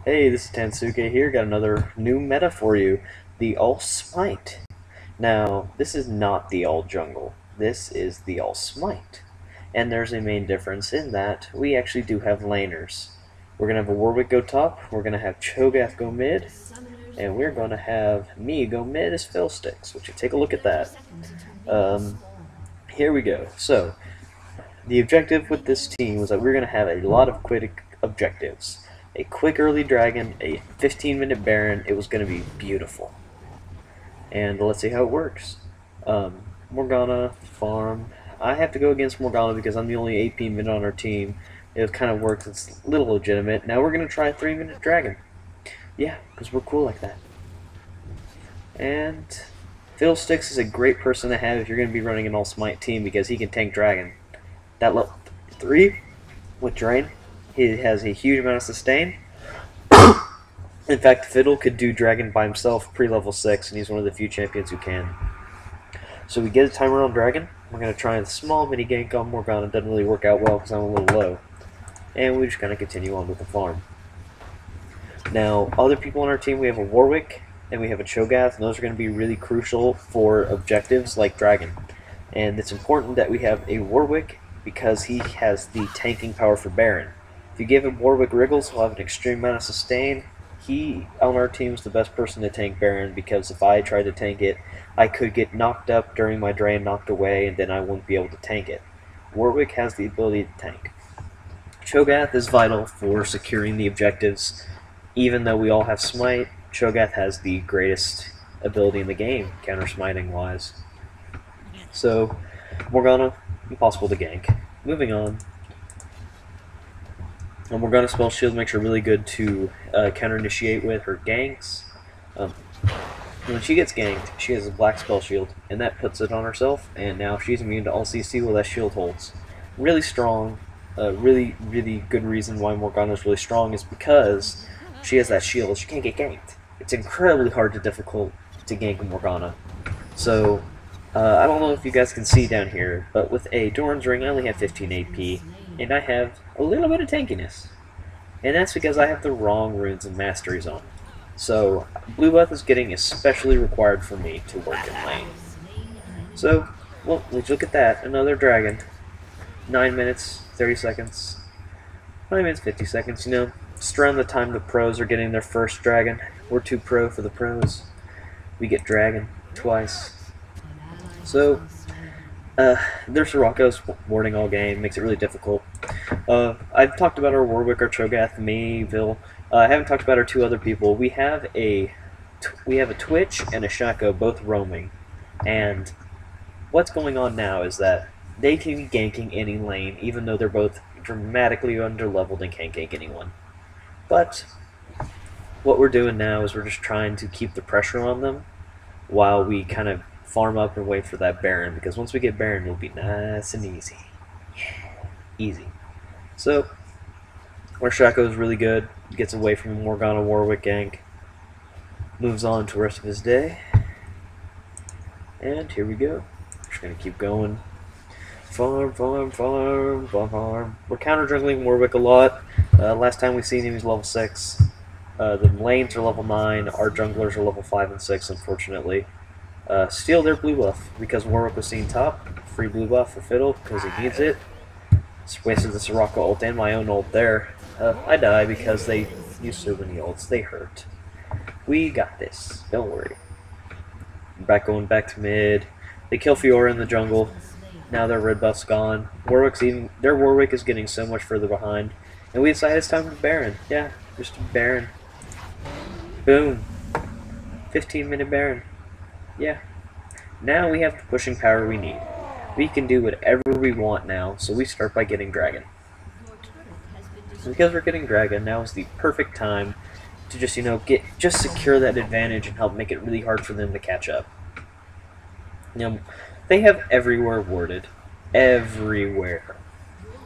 Hey, this is Tansuke here. Got another new meta for you, the All Smite. Now, this is not the All Jungle. This is the All Smite. And there's a main difference in that we actually do have laners. We're going to have a Warwick go top, we're going to have Cho'Gath go mid, and we're going to have me go mid as Fiddlesticks, which you take a look at that. Here we go. So, the objective with this team was that we're going to have a lot of quick objectives. A quick early dragon, a 15-minute baron. It was going to be beautiful. And let's see how it works. Morgana, farm. I have to go against Morgana because I'm the only AP mid on our team. It kind of works. It's a little legitimate. Now we're going to try a 3-minute dragon. Yeah, because we're cool like that. And Fiddlesticks is a great person to have if you're going to be running an all Smite team because he can tank dragon. That level 3 with Drain. He has a huge amount of sustain. In fact, Fiddle could do Dragon by himself pre-level 6, and he's one of the few champions who can. So we get a timer on Dragon. We're going to try a small mini gank on Morgana. It doesn't really work out well because I'm a little low. And we just kind of continue on with the farm. Now, other people on our team, we have a Warwick and we have a Cho'Gath, and those are going to be really crucial for objectives like Dragon. And it's important that we have a Warwick because he has the tanking power for Baron. If you give him Warwick Wriggles, he'll have an extreme amount of sustain. He, on our team, is the best person to tank Baron because if I tried to tank it, I could get knocked up during my drain, knocked away, and then I wouldn't be able to tank it. Warwick has the ability to tank. Cho'Gath is vital for securing the objectives. Even though we all have Smite, Cho'Gath has the greatest ability in the game, counter-smiting wise. So, Morgana, impossible to gank. Moving on. And Morgana spell shield makes her really good to counter-initiate with her ganks. When she gets ganked, she has a black spell shield, and that puts it on herself, and now she's immune to all CC while that shield holds. Really strong, really good reason why Morgana is really strong is because she has that shield. She can't get ganked. It's incredibly hard to difficult to gank Morgana. So, I don't know if you guys can see down here, but with a Doran's Ring, I only have 15 AP, and I have a little bit of tankiness. And that's because I have the wrong runes and masteries on. So, blue buff is getting especially required for me to work in lane. So, well, let's look at that. Another dragon. 9 minutes, 30 seconds. 9 minutes, 50 seconds, you know. Just around the time the pros are getting their first dragon. We're too pro for the pros. We get dragon twice. So, their Soraka's warding all game, makes it really difficult. I've talked about our Warwick, our Cho'Gath, Mayville. I haven't talked about our two other people. We have a Twitch and a Shaco both roaming, and what's going on now is that they can be ganking any lane, even though they're both dramatically underleveled and can't gank anyone. But what we're doing now is we're just trying to keep the pressure on them while we kind of farm up and wait for that Baron, because once we get Baron, it'll be nice and easy. Yeah, easy. So, our Shaco is really good, gets away from Morgana Warwick gank, moves on to the rest of his day, and here we go. Just gonna keep going. Farm. We're counter-jungling Warwick a lot. Last time we seen him, he's level 6. The lanes are level 9, our junglers are level 5 and 6, unfortunately. Steal their blue buff, because Warwick was seen top. Free blue buff for Fiddle, because he needs it. Just wasted the Soraka ult and my own ult there. I die because they use so many ults, they hurt. We got this, don't worry. Going back to mid. They kill Fiora in the jungle. Now their red buff's gone. Their Warwick is getting so much further behind. And we decide it's time for Baron. Yeah, just a Baron. Boom. 15-minute Baron. Yeah. Now we have the pushing power we need. We can do whatever we want now, so we start by getting Dragon. And because we're getting Dragon, now is the perfect time to just, you know, secure that advantage and help make it really hard for them to catch up. You know, they have everywhere warded. Everywhere.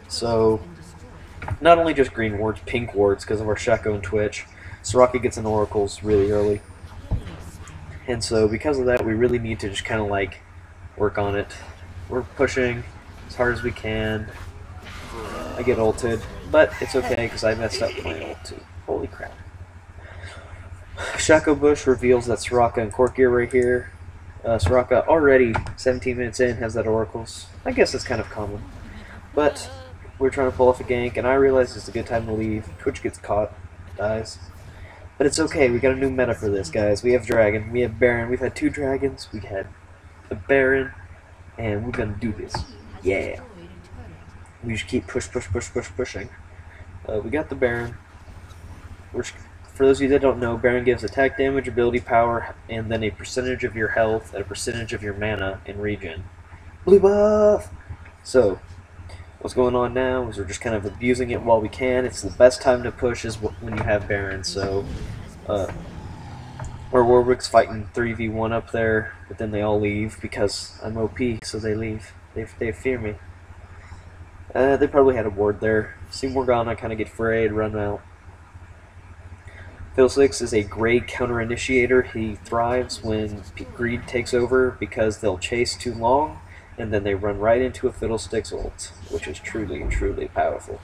So, not only just green wards, pink wards because of our Shaco and Twitch. Soraka gets in oracles really early. And so, because of that, we really need to just kind of like work on it. We're pushing as hard as we can. I get ulted, but it's okay because I messed up my ult too. Holy crap. Shaco Bush reveals that Soraka and Corki are right here. Soraka already 17 minutes in has that Oracles. I guess it's kind of common. But we're trying to pull off a gank, and I realize it's a good time to leave. Twitch gets caught, dies. But it's okay, we got a new meta for this, guys. We have Dragon, we have Baron, we've had 2 Dragons, we had a Baron, and we're gonna do this. Yeah. We just keep pushing. We got the Baron. For those of you that don't know, Baron gives attack damage, ability power, and then a percentage of your health and a percentage of your mana in regen. Blue buff! So, what's going on now is we're just kind of abusing it while we can. It's the best time to push is when you have Baron, so our Warwick's fighting 3v1 up there, but then they all leave because I'm OP, so they leave. They fear me. They probably had a ward there. See Morgana kind of get frayed, run out. Fiddlesticks is a gray counter-initiator. He thrives when greed takes over because they'll chase too long, and then they run right into a Fiddlesticks ult, which is truly, truly powerful.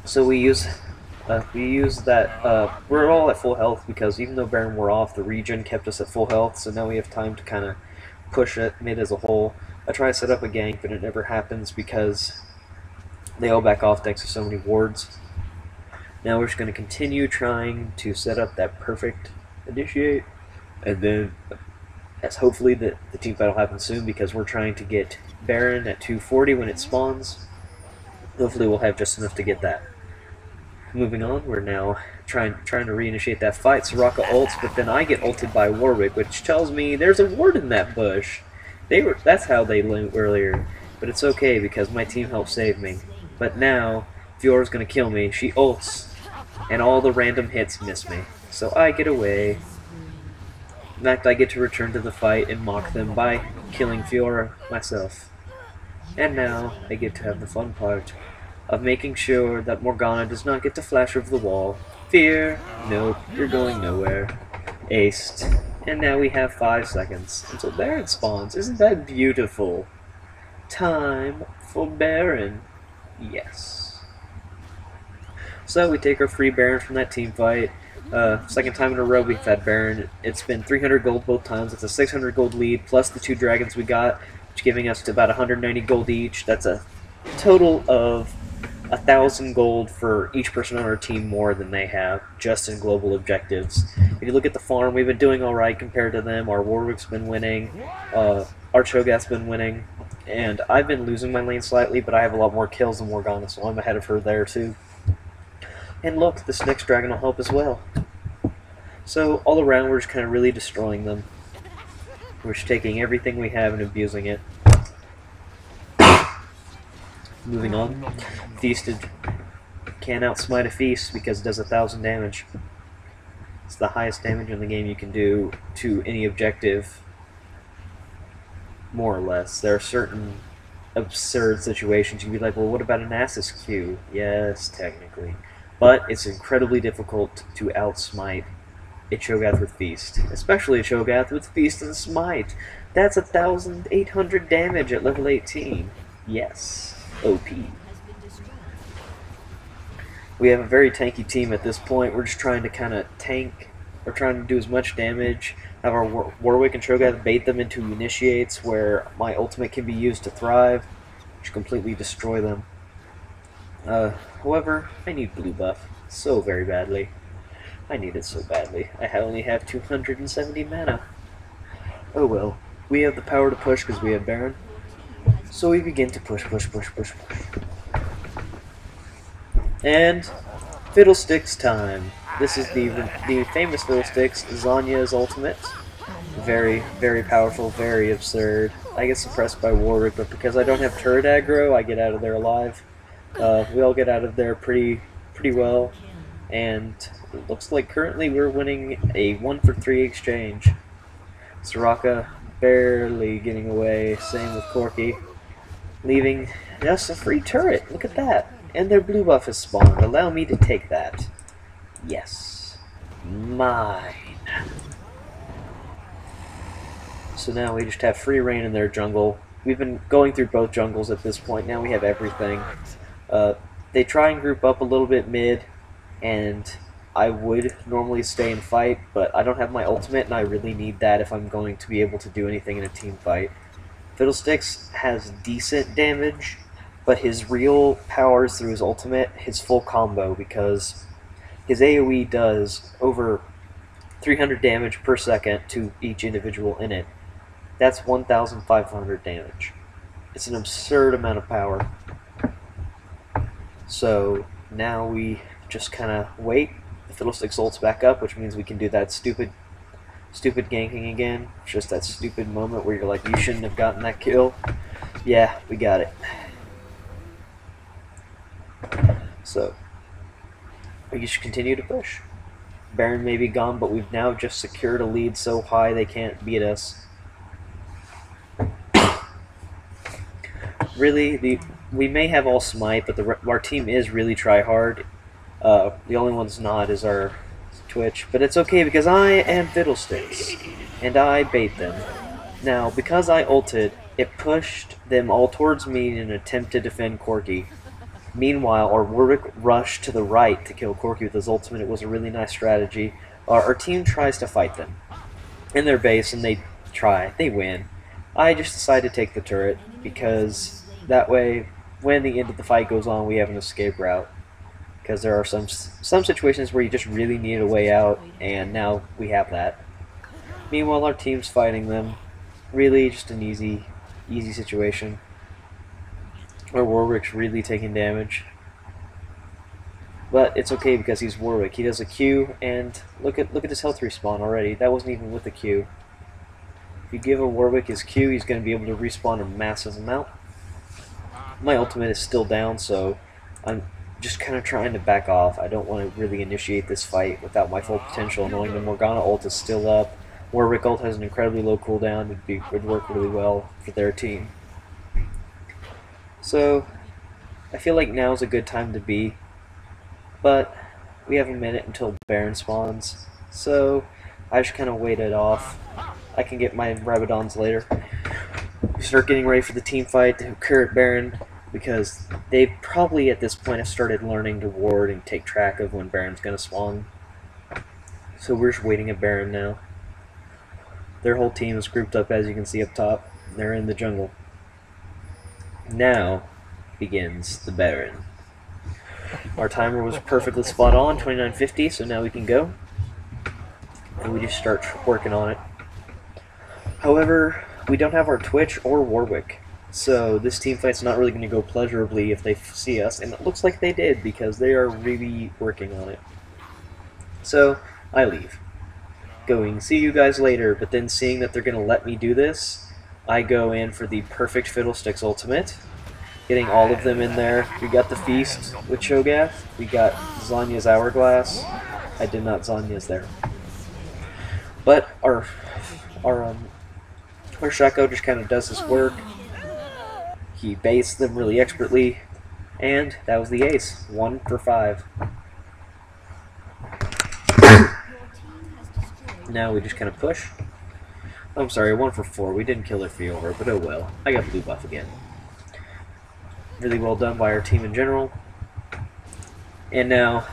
So we use that. We're all at full health because even though Baron wore off, the regen kept us at full health, so now we have time to kind of push it mid as a whole. I try to set up a gank, but it never happens because they all back off thanks to so many wards. Now we're just going to continue trying to set up that perfect initiate, and then as hopefully the team fight will happen soon because we're trying to get Baron at 240 when it spawns. Hopefully we'll have just enough to get that. Moving on, we're now trying to reinitiate that fight. Soraka ults, but then I get ulted by Warwick, which tells me there's a ward in that bush. That's how they went earlier, but it's okay because my team helped save me. But now Fiora's gonna kill me. She ults, and all the random hits miss me, so I get away. In fact, I get to return to the fight and mock them by killing Fiora myself. And now I get to have the fun part of making sure that Morgana does not get to flash over the wall. Fear, nope, you're going nowhere. Aced. And now we have 5 seconds until Baron spawns. Isn't that beautiful? Time for Baron. Yes. So we take our free Baron from that team fight. Second time in a row we've had Baron. It's been 300 gold both times. It's a 600 gold lead plus the 2 dragons we got, which giving us to about 190 gold each. That's a total of 1,000 gold for each person on our team more than they have, just in global objectives. If you look at the farm, we've been doing alright compared to them. Our Warwick's been winning, our Cho'Gath's been winning, and I've been losing my lane slightly, but I have a lot more kills than Morgana, so I'm ahead of her there too. And look, this next dragon will help as well. So all around, we're just kind of really destroying them. We're just taking everything we have and abusing it. Moving on, Feasted can't outsmite a Feast because it does 1,000 damage. It's the highest damage in the game you can do to any objective, more or less. There are certain absurd situations you'd be like, well, what about an Nasus Q? Yes, technically. But it's incredibly difficult to outsmite a Cho'Gath with Feast, especially a Cho'Gath with Feast and Smite. That's 1,800 damage at level 18. Yes. OP. We have a very tanky team at this point. We're just trying to kind of tank. We're trying to do as much damage. Have our Warwick and Cho'Gath bait them into initiates where my ultimate can be used to thrive, which completely destroy them. However, I need blue buff so very badly. I need it so badly. I only have 270 mana. Oh well. We have the power to push because we have Baron. So we begin to push. And Fiddlesticks time. This is the famous Fiddlesticks, Zanya's ultimate. Very, very powerful, very absurd. I get suppressed by Warwick, but because I don't have turret aggro, I get out of there alive. We all get out of there pretty well, and it looks like currently we're winning a 1-for-3 exchange. Soraka barely getting away, same with Corki. Leaving just a free turret. Look at that. And their blue buff has spawned. Allow me to take that. Yes. Mine. So now we just have free reign in their jungle. We've been going through both jungles at this point. Now we have everything. They try and group up a little bit mid, and I would normally stay and fight, but I don't have my ultimate, and I really need that if I'm going to be able to do anything in a team fight. Fiddlesticks has decent damage, but his real power is through his ultimate, his full combo, because his AoE does over 300 damage per second to each individual in it. That's 1,500 damage. It's an absurd amount of power. So now we just kind of wait. The Fiddlesticks ult's back up, which means we can do that stupid ganking again. It's just that stupid moment where you're like, you shouldn't have gotten that kill. Yeah, we got it. So we just continue to push. Baron may be gone, but we've now just secured a lead so high they can't beat us. Really, we may have all Smite, but our team is really try hard. The only one that's not is our Twitch, but it's okay because I am Fiddlesticks, and I bait them. Now, because I ulted, it pushed them all towards me in an attempt to defend Corki. Meanwhile, our Warwick rushed to the right to kill Corki with his ultimate. It was a really nice strategy. Our team tries to fight them in their base, and they win. I just decided to take the turret, because that way, when the end of the fight goes on, we have an escape route. Because there are some situations where you just really need a way out, and now we have that. Meanwhile, our team's fighting them. Really, just an easy situation. Our Warwick's really taking damage. But it's okay because he's Warwick. He does a Q, and look at his health respawn already. That wasn't even with the Q. If you give a Warwick his Q, he's going to be able to respawn a massive amount. My ultimate is still down, so I'm just kind of trying to back off. I don't want to really initiate this fight without my full potential, knowing the Morgana ult is still up. Warwick ult has an incredibly low cooldown. It would work really well for their team. So I feel like now's a good time to be, but we have a minute until Baron spawns, so I just kind of wait it off. I can get my Rabadons later. We start getting ready for the team fight to current Baron, because they probably at this point have started learning to ward and take track of when Baron's going to spawn. So we're just waiting at Baron now. Their whole team is grouped up, as you can see up top. They're in the jungle. Now begins the Baron. Our timer was perfectly spot on, 29:50, so now we can go. And we just start working on it. However, we don't have our Twitch or Warwick, so this team fight's not really going to go pleasurably if they see us, and it looks like they did because they are really working on it. So I leave, going, see you guys later, but then seeing that they're going to let me do this, I go in for the perfect Fiddlesticks ultimate, getting all of them in there. We got the Feast with Cho'Gath, we got Zanya's Hourglass. I did not Zanya's there. But our Shaco just kind of does his work. He baits them really expertly, and that was the ace. 1 for 5. Now we just kind of push. I'm sorry, 1 for 4. We didn't kill their Fiora, but oh well. I got blue buff again. Really well done by our team in general. And now,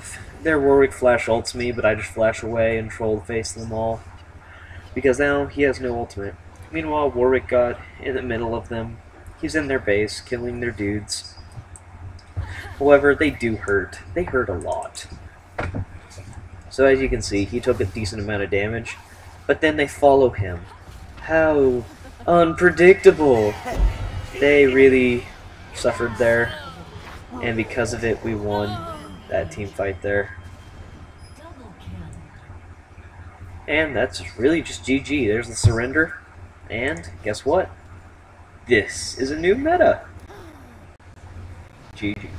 their Warwick flash ults me, but I just flash away and troll the face of them all, because now he has no ultimate. Meanwhile, Warwick got in the middle of them. He's in their base, killing their dudes. However, they do hurt. They hurt a lot. So as you can see, he took a decent amount of damage, but then they follow him. How unpredictable! They really suffered there, and because of it, we won that team fight there. And that's really just GG. There's the surrender. And guess what? This is a new meta. GG.